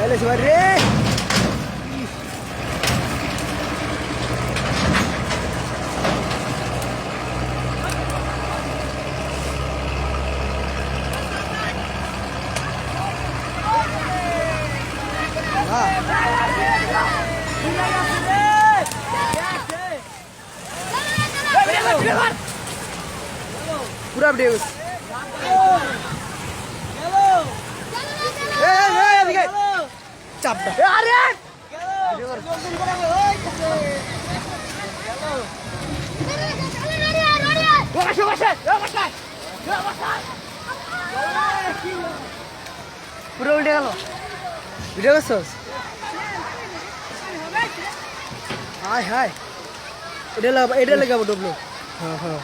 রে पूरा वीडियो चाप अरे पूरा उल्टे गেল ভিডিও করছস হাই হাই এটা লাগাবো ডবলো হ্যাঁ হ্যাঁ